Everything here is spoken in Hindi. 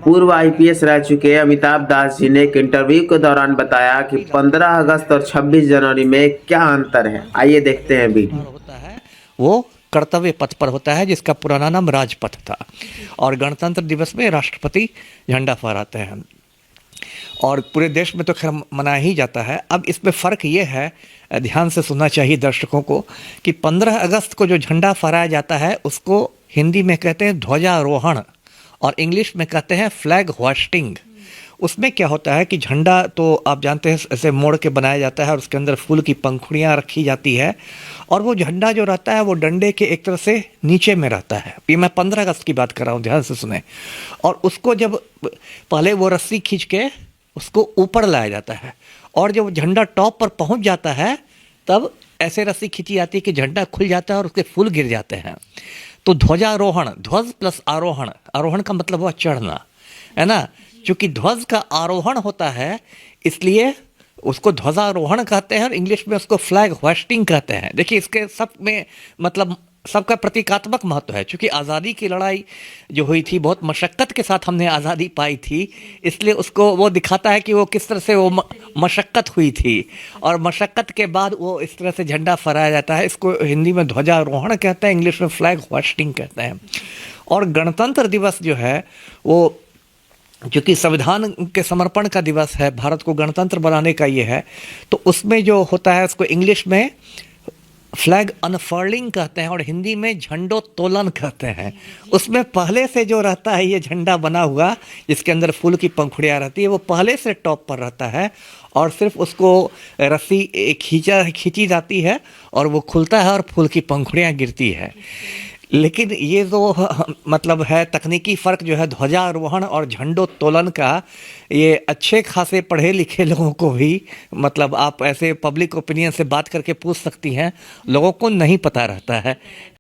पूर्व आईपीएस रह चुके अमिताभ दास जी ने एक इंटरव्यू के दौरान बताया कि 15 अगस्त और 26 जनवरी में क्या अंतर है। आइए देखते हैं वीडियो। होता है वो कर्तव्य पथ पर होता है, जिसका पुराना नाम राजपथ था। और गणतंत्र दिवस में राष्ट्रपति झंडा फहराते हैं और पूरे देश में तो खैर मनाया ही जाता है। अब इसमें फ़र्क ये है, ध्यान से सुनना चाहिए दर्शकों को, कि 15 अगस्त को जो झंडा फहराया जाता है उसको हिंदी में कहते हैं ध्वजारोहण और इंग्लिश में कहते हैं फ्लैग होस्टिंग। उसमें क्या होता है कि झंडा तो आप जानते हैं ऐसे मोड़ के बनाया जाता है और उसके अंदर फूल की पंखुड़ियाँ रखी जाती है और वो झंडा जो रहता है वो डंडे के एक तरह से नीचे में रहता है। ये मैं 15 अगस्त की बात कर रहा हूँ, ध्यान से सुने। और उसको जब पहले वो रस्सी खींच के उसको ऊपर लाया जाता है और जब झंडा टॉप पर पहुंच जाता है तब ऐसे रस्सी खींची जाती है कि झंडा खुल जाता है और उसके फूल गिर जाते हैं। तो ध्वजारोहण, ध्वज प्लस आरोहण, आरोहण का मतलब हुआ चढ़ना, है ना। चूंकि ध्वज का आरोहण होता है इसलिए उसको ध्वजारोहण कहते हैं और इंग्लिश में उसको फ्लैग होस्टिंग कहते हैं। देखिए इसके सब में मतलब सबका प्रतीकात्मक महत्व है। चूंकि आज़ादी की लड़ाई जो हुई थी बहुत मशक्क़त के साथ हमने आज़ादी पाई थी, इसलिए उसको वो दिखाता है कि वो किस तरह से वो मशक्क़त हुई थी और मशक्क़त के बाद वो इस तरह से झंडा फहराया जाता है। इसको हिंदी में ध्वजारोहण कहते हैं, इंग्लिश में फ्लैग होस्टिंग कहते हैं। और गणतंत्र दिवस जो है वो क्योंकि संविधान के समर्पण का दिवस है, भारत को गणतंत्र बनाने का ये है, तो उसमें जो होता है उसको इंग्लिश में फ्लैग अनफर्लिंग कहते हैं और हिंदी में झंडोत्तोलन कहते हैं। उसमें पहले से जो रहता है ये झंडा बना हुआ जिसके अंदर फूल की पंखुड़ियाँ रहती है वो पहले से टॉप पर रहता है और सिर्फ उसको रस्सी खींची जाती है और वो खुलता है और फूल की पंखुड़ियाँ गिरती है। लेकिन ये जो मतलब है तकनीकी फ़र्क जो है ध्वजारोहण और झंडोत्तोलन का, ये अच्छे खासे पढ़े लिखे लोगों को भी मतलब आप ऐसे पब्लिक ओपिनियन से बात करके पूछ सकती हैं, लोगों को नहीं पता रहता है।